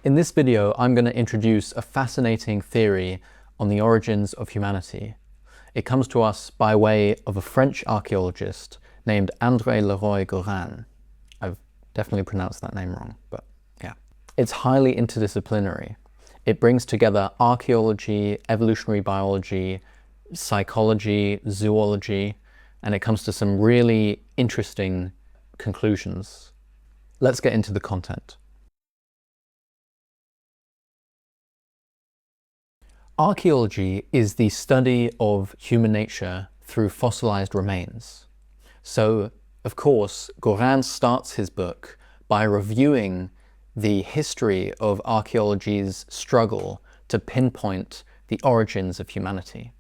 In this video, I'm going to introduce a fascinating theory on the origins of humanity. It comes to us by way of a French archaeologist named Andre Leroi Gourhan. I've definitely pronounced that name wrong, but yeah. It's highly interdisciplinary. It brings together archaeology, evolutionary biology, psychology, zoology, and it comes to some really interesting conclusions. Let's get into the content. Archaeology is the study of human nature through fossilized remains. So, of course, Gourhan starts his book by reviewing the history of archaeology's struggle to pinpoint the origins of humanity.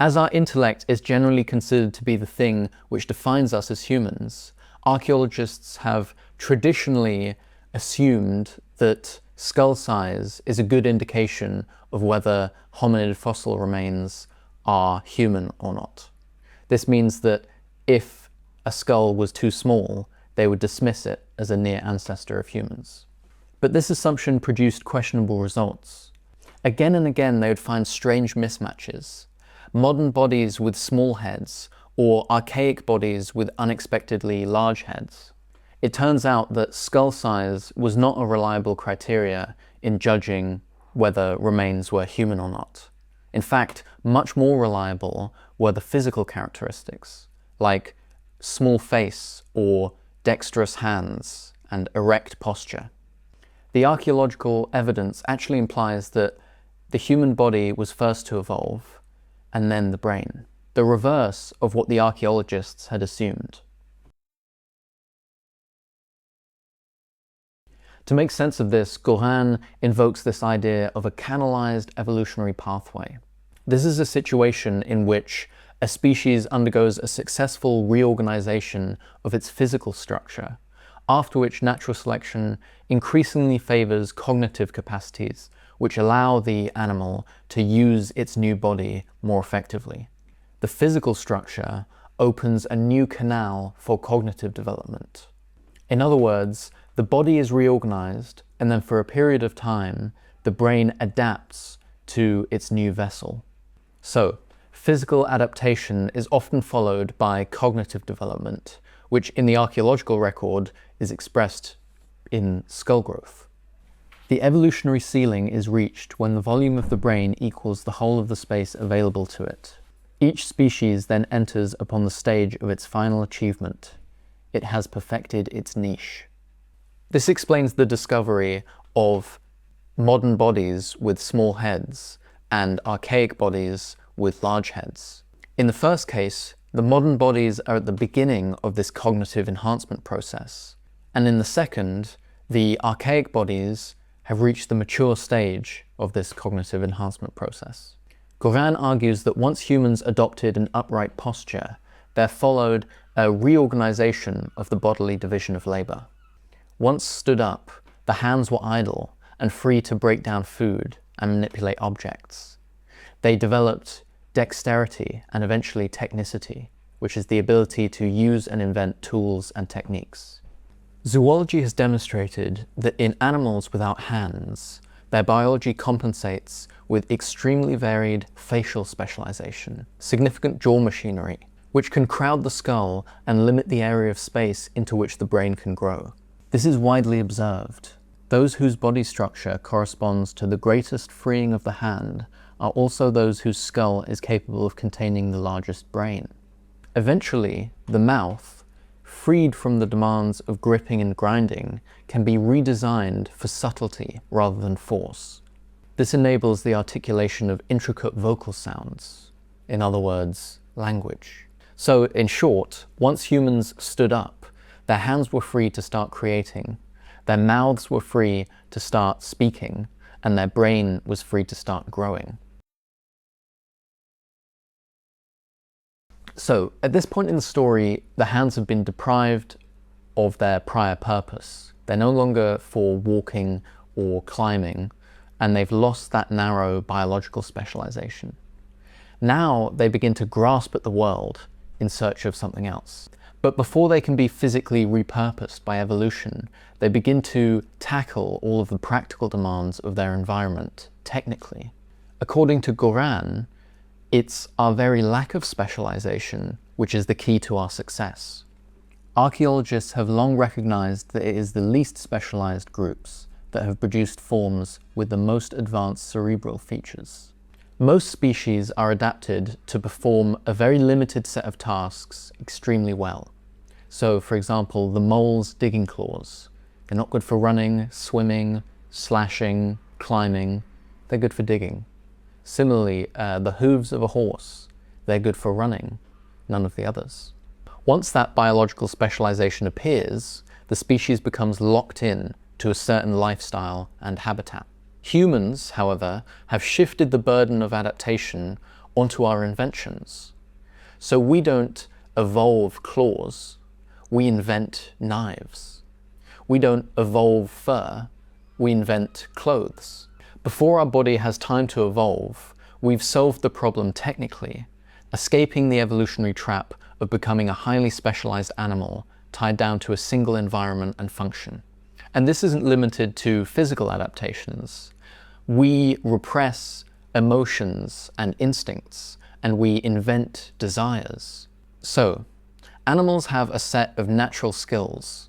As our intellect is generally considered to be the thing which defines us as humans, archaeologists have traditionally assumed that skull size is a good indication of whether hominid fossil remains are human or not. This means that if a skull was too small, they would dismiss it as a near ancestor of humans. But this assumption produced questionable results. Again and again, they would find strange mismatches. Modern bodies with small heads, or archaic bodies with unexpectedly large heads. It turns out that skull size was not a reliable criteria in judging whether remains were human or not. In fact, much more reliable were the physical characteristics, like small face or dexterous hands and erect posture. The archaeological evidence actually implies that the human body was first to evolve, and then the brain, the reverse of what the archaeologists had assumed. To make sense of this, Gourhan invokes this idea of a canalized evolutionary pathway. This is a situation in which a species undergoes a successful reorganization of its physical structure, after which natural selection increasingly favors cognitive capacities, which allow the animal to use its new body more effectively. The physical structure opens a new canal for cognitive development. In other words, the body is reorganized, and then for a period of time, the brain adapts to its new vessel. So, physical adaptation is often followed by cognitive development, which in the archaeological record is expressed in skull growth. The evolutionary ceiling is reached when the volume of the brain equals the whole of the space available to it. Each species then enters upon the stage of its final achievement. It has perfected its niche. This explains the discovery of modern bodies with small heads and archaic bodies with large heads. In the first case, the modern bodies are at the beginning of this cognitive enhancement process, and in the second, the archaic bodies have reached the mature stage of this cognitive enhancement process. Gourhan argues that once humans adopted an upright posture, there followed a reorganization of the bodily division of labor. Once stood up, the hands were idle and free to break down food and manipulate objects. They developed dexterity and eventually technicity, which is the ability to use and invent tools and techniques. Zoology has demonstrated that in animals without hands, their biology compensates with extremely varied facial specialization, significant jaw machinery, which can crowd the skull and limit the area of space into which the brain can grow. This is widely observed. Those whose body structure corresponds to the greatest freeing of the hand are also those whose skull is capable of containing the largest brain. Eventually, the mouth, freed from the demands of gripping and grinding, can be redesigned for subtlety rather than force. This enables the articulation of intricate vocal sounds, in other words, language. So, in short, once humans stood up, their hands were free to start creating, their mouths were free to start speaking, and their brain was free to start growing. So, at this point in the story, the hands have been deprived of their prior purpose. They're no longer for walking or climbing, and they've lost that narrow biological specialization. Now they begin to grasp at the world in search of something else. But before they can be physically repurposed by evolution, they begin to tackle all of the practical demands of their environment, technically. According to Gourhan, it's our very lack of specialization which is the key to our success. Archaeologists have long recognized that it is the least specialized groups that have produced forms with the most advanced cerebral features. Most species are adapted to perform a very limited set of tasks extremely well. So, for example, the mole's digging claws. They're not good for running, swimming, slashing, climbing. They're good for digging. Similarly, the hooves of a horse. They're good for running, none of the others. Once that biological specialization appears, the species becomes locked in to a certain lifestyle and habitat. Humans, however, have shifted the burden of adaptation onto our inventions. So we don't evolve claws, we invent knives. We don't evolve fur, we invent clothes. Before our body has time to evolve, we've solved the problem technically, escaping the evolutionary trap of becoming a highly specialized animal tied down to a single environment and function. And this isn't limited to physical adaptations. We repress emotions and instincts, and we invent desires. So, animals have a set of natural skills.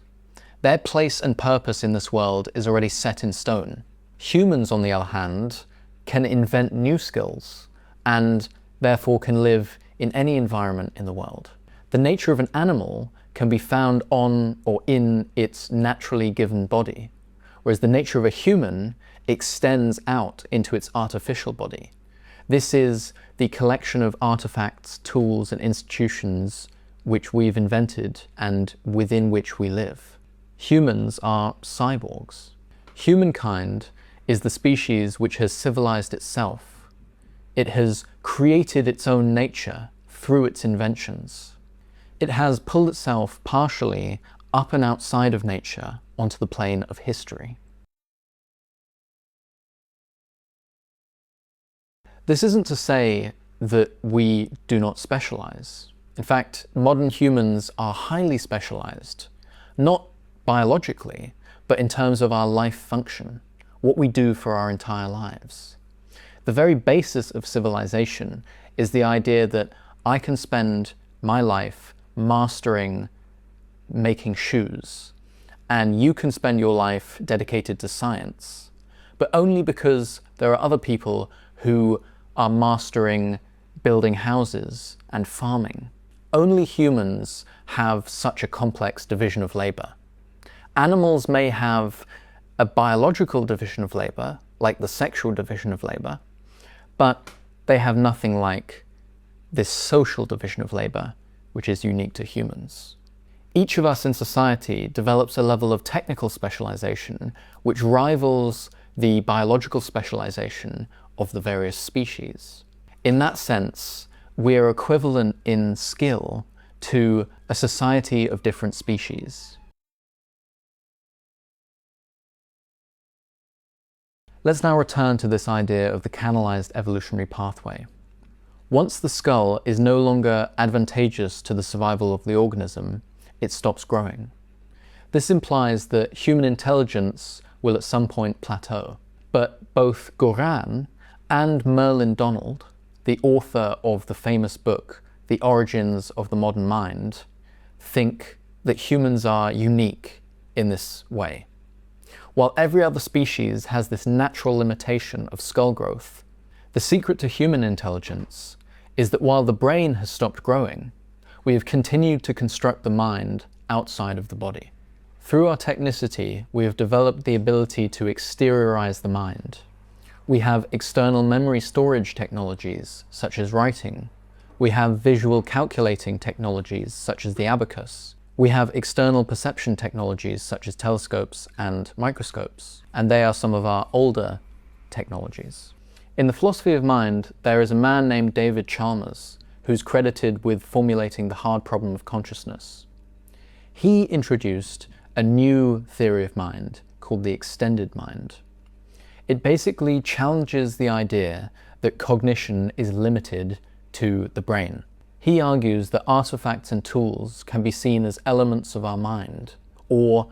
Their place and purpose in this world is already set in stone. Humans, on the other hand, can invent new skills, and therefore can live in any environment in the world. The nature of an animal can be found on or in its naturally given body, whereas the nature of a human extends out into its artificial body. This is the collection of artifacts, tools, and institutions which we've invented and within which we live. Humans are cyborgs. Humankind is the species which has civilized itself. It has created its own nature through its inventions. It has pulled itself partially up and outside of nature onto the plane of history. This isn't to say that we do not specialize. In fact, modern humans are highly specialized, not biologically, but in terms of our life function, what we do for our entire lives. The very basis of civilization is the idea that I can spend my life mastering making shoes, and you can spend your life dedicated to science, but only because there are other people who are mastering building houses and farming. Only humans have such a complex division of labor. Animals may have a biological division of labor, like the sexual division of labor, but they have nothing like this social division of labor, which is unique to humans. Each of us in society develops a level of technical specialization which rivals the biological specialization of the various species. In that sense, we are equivalent in skill to a society of different species. Let's now return to this idea of the canalized evolutionary pathway. Once the skull is no longer advantageous to the survival of the organism, it stops growing. This implies that human intelligence will at some point plateau. But both Gourhan and Merlin Donald, the author of the famous book, The Origins of the Modern Mind, think that humans are unique in this way. While every other species has this natural limitation of skull growth, the secret to human intelligence is that while the brain has stopped growing, we have continued to construct the mind outside of the body. Through our technicity, we have developed the ability to exteriorize the mind. We have external memory storage technologies, such as writing. We have visual calculating technologies, such as the abacus. We have external perception technologies, such as telescopes and microscopes, and they are some of our older technologies. In the philosophy of mind, there is a man named David Chalmers, who's credited with formulating the hard problem of consciousness. He introduced a new theory of mind called the extended mind. It basically challenges the idea that cognition is limited to the brain. He argues that artifacts and tools can be seen as elements of our mind, or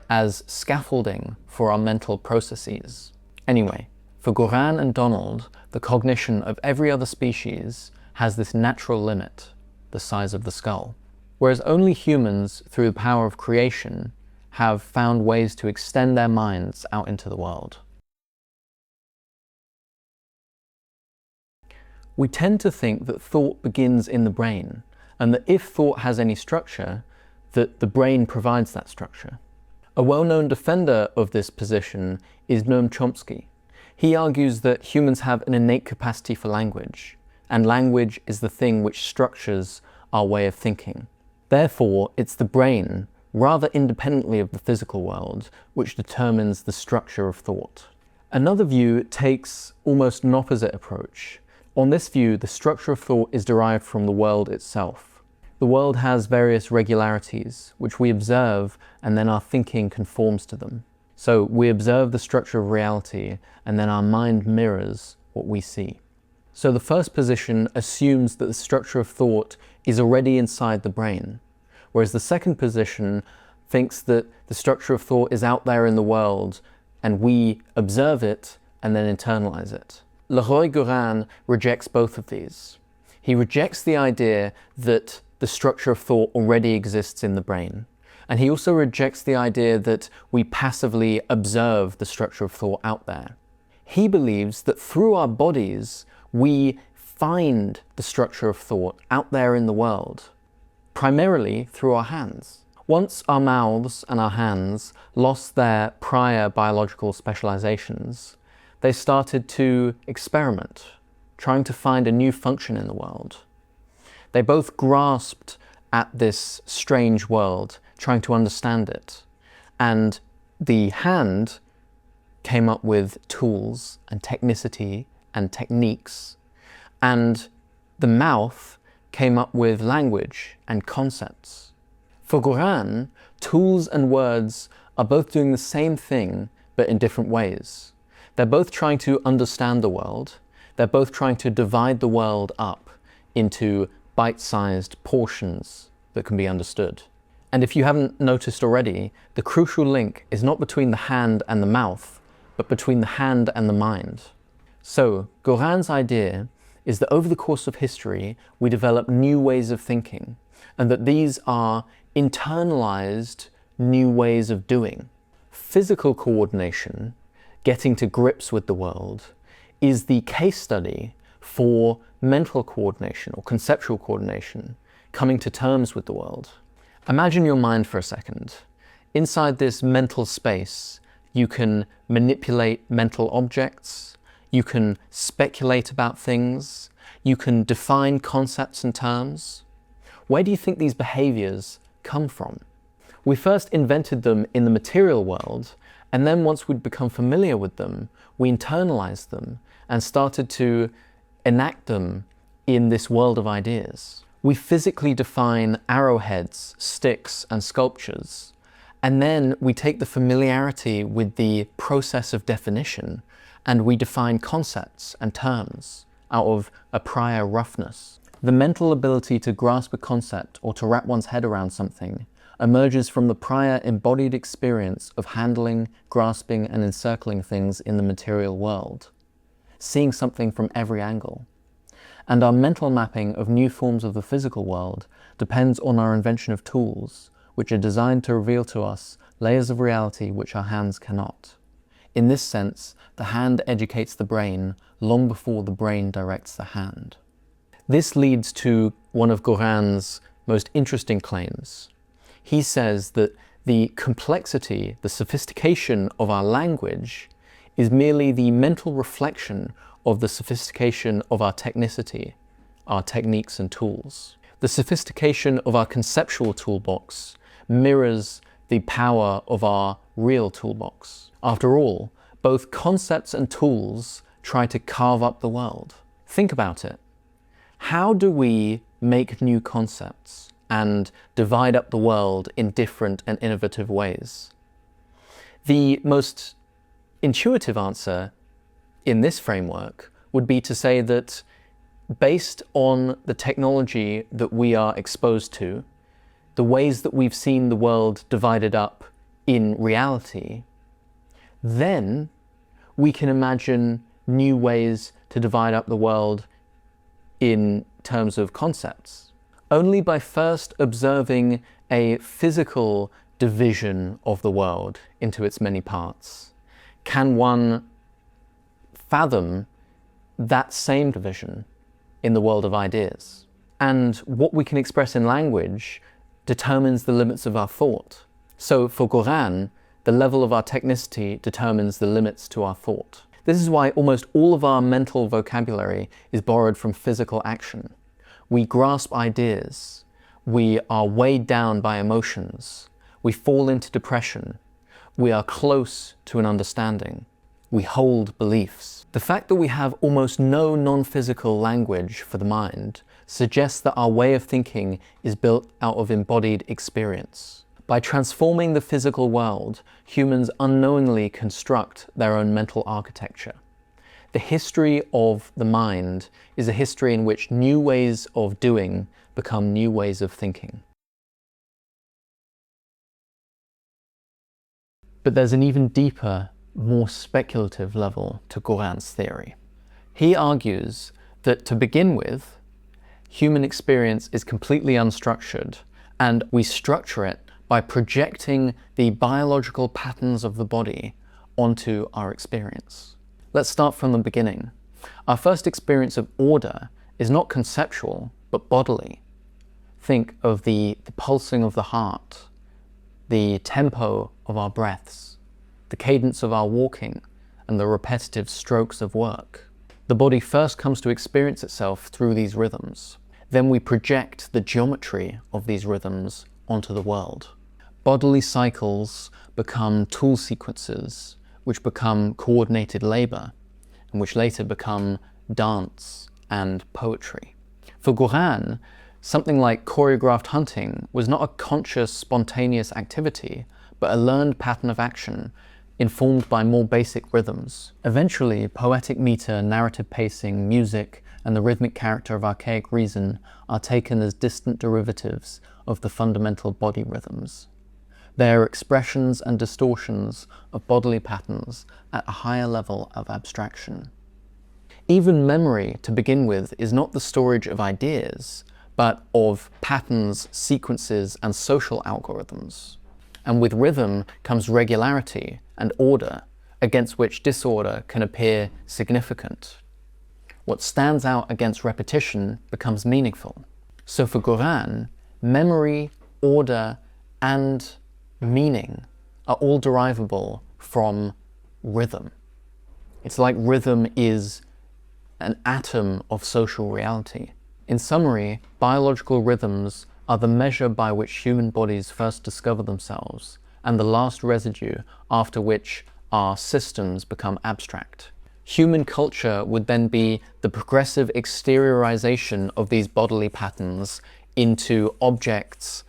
as scaffolding for our mental processes. Anyway, for Gourhan and Donald, the cognition of every other species has this natural limit, the size of the skull. Whereas only humans, through the power of creation, have found ways to extend their minds out into the world. We tend to think that thought begins in the brain, and that if thought has any structure, that the brain provides that structure. A well-known defender of this position is Noam Chomsky. He argues that humans have an innate capacity for language, and language is the thing which structures our way of thinking. Therefore, it's the brain, rather independently of the physical world, which determines the structure of thought. Another view takes almost an opposite approach. On this view, the structure of thought is derived from the world itself. The world has various regularities, which we observe, and then our thinking conforms to them. So we observe the structure of reality, and then our mind mirrors what we see. So the first position assumes that the structure of thought is already inside the brain, whereas the second position thinks that the structure of thought is out there in the world, and we observe it and then internalize it. Leroi Gourhan rejects both of these. He rejects the idea that the structure of thought already exists in the brain. And he also rejects the idea that we passively observe the structure of thought out there. He believes that through our bodies, we find the structure of thought out there in the world, primarily through our hands. Once our mouths and our hands lost their prior biological specializations, they started to experiment, trying to find a new function in the world. They both grasped at this strange world, trying to understand it. And the hand came up with tools and technicity and techniques, and the mouth came up with language and concepts. For Gourhan, tools and words are both doing the same thing, but in different ways. They're both trying to understand the world. They're both trying to divide the world up into bite-sized portions that can be understood. And if you haven't noticed already, the crucial link is not between the hand and the mouth, but between the hand and the mind. So, Gourhan's idea is that over the course of history, we develop new ways of thinking, and that these are internalized new ways of doing. Physical coordination, getting to grips with the world, is the case study for mental coordination or conceptual coordination, coming to terms with the world. Imagine your mind for a second. Inside this mental space, you can manipulate mental objects, you can speculate about things, you can define concepts and terms. Where do you think these behaviors come from? We first invented them in the material world, and then once we'd become familiar with them, we internalized them and started to enact them in this world of ideas. We physically define arrowheads, sticks, and sculptures, and then we take the familiarity with the process of definition and we define concepts and terms out of a prior roughness. The mental ability to grasp a concept or to wrap one's head around something emerges from the prior embodied experience of handling, grasping, and encircling things in the material world, seeing something from every angle. And our mental mapping of new forms of the physical world depends on our invention of tools, which are designed to reveal to us layers of reality which our hands cannot. In this sense, the hand educates the brain long before the brain directs the hand. This leads to one of Gourhan's most interesting claims. He says that the complexity, the sophistication of our language is merely the mental reflection of the sophistication of our technicity, our techniques and tools. The sophistication of our conceptual toolbox mirrors the power of our real toolbox. After all, both concepts and tools try to carve up the world. Think about it. How do we make new concepts and divide up the world in different and innovative ways? The most intuitive answer in this framework would be to say that based on the technology that we are exposed to, the ways that we've seen the world divided up in reality, then we can imagine new ways to divide up the world in terms of concepts. Only by first observing a physical division of the world into its many parts can one fathom that same division in the world of ideas. And what we can express in language determines the limits of our thought. So for Gourhan, the level of our technicity determines the limits to our thought. This is why almost all of our mental vocabulary is borrowed from physical action. We grasp ideas, we are weighed down by emotions, we fall into depression, we are close to an understanding, we hold beliefs. The fact that we have almost no non-physical language for the mind suggests that our way of thinking is built out of embodied experience. By transforming the physical world, humans unknowingly construct their own mental architecture. The history of the mind is a history in which new ways of doing become new ways of thinking. But there's an even deeper, more speculative level to Gourhan's theory. He argues that to begin with, human experience is completely unstructured, and we structure it by projecting the biological patterns of the body onto our experience. Let's start from the beginning. Our first experience of order is not conceptual, but bodily. Think of the pulsing of the heart, the tempo of our breaths, the cadence of our walking, and the repetitive strokes of work. The body first comes to experience itself through these rhythms. Then we project the geometry of these rhythms onto the world. Bodily cycles become tool sequences, which become coordinated labor, and which later become dance and poetry. For Gourhan, something like choreographed hunting was not a conscious, spontaneous activity, but a learned pattern of action informed by more basic rhythms. Eventually, poetic meter, narrative pacing, music, and the rhythmic character of archaic reason are taken as distant derivatives of the fundamental body rhythms. They are expressions and distortions of bodily patterns at a higher level of abstraction. Even memory, to begin with, is not the storage of ideas, but of patterns, sequences, and social algorithms. And with rhythm comes regularity and order, against which disorder can appear significant. What stands out against repetition becomes meaningful. So for Gourhan, memory, order, and meaning are all derivable from rhythm. It's like rhythm is an atom of social reality. In summary, biological rhythms are the measure by which human bodies first discover themselves, and the last residue after which our systems become abstract. Human culture would then be the progressive exteriorization of these bodily patterns into objects,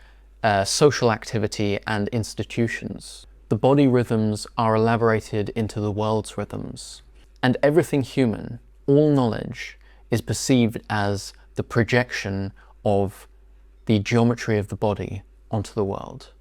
social activity, and institutions. The body rhythms are elaborated into the world's rhythms, and everything human, all knowledge, is perceived as the projection of the geometry of the body onto the world.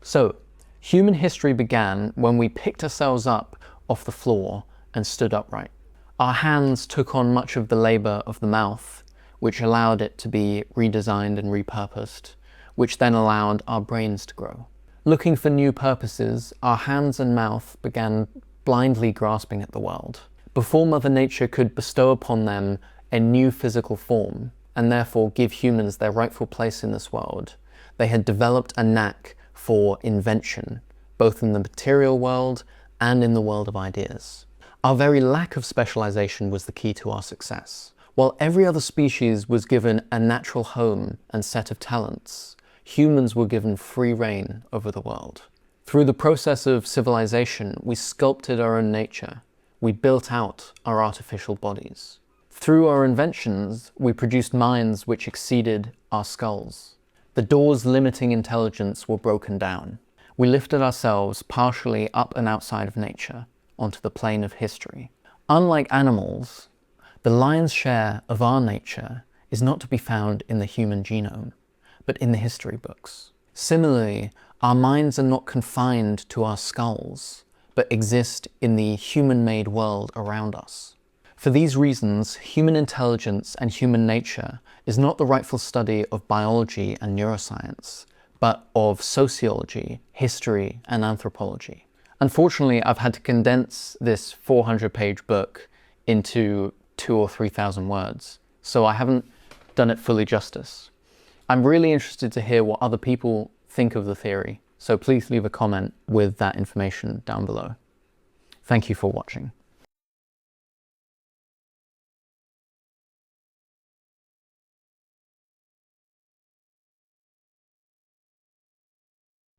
So, human history began when we picked ourselves up off the floor and stood upright. Our hands took on much of the labor of the mouth, which allowed it to be redesigned and repurposed, which then allowed our brains to grow. Looking for new purposes, our hands and mouth began blindly grasping at the world. Before Mother Nature could bestow upon them a new physical form, and therefore give humans their rightful place in this world, they had developed a knack for invention, both in the material world and in the world of ideas. Our very lack of specialization was the key to our success. While every other species was given a natural home and set of talents, humans were given free rein over the world. Through the process of civilization, we sculpted our own nature. We built out our artificial bodies. Through our inventions, we produced minds which exceeded our skulls. The doors limiting intelligence were broken down. We lifted ourselves partially up and outside of nature, onto the plane of history. Unlike animals, the lion's share of our nature is not to be found in the human genome, but in the history books. Similarly, our minds are not confined to our skulls, but exist in the human-made world around us. For these reasons, human intelligence and human nature is not the rightful study of biology and neuroscience, but of sociology, history, and anthropology. Unfortunately, I've had to condense this 400-page book into 2,000 or 3,000 words, so I haven't done it fully justice. I'm really interested to hear what other people think of the theory, so please leave a comment with that information down below. Thank you for watching.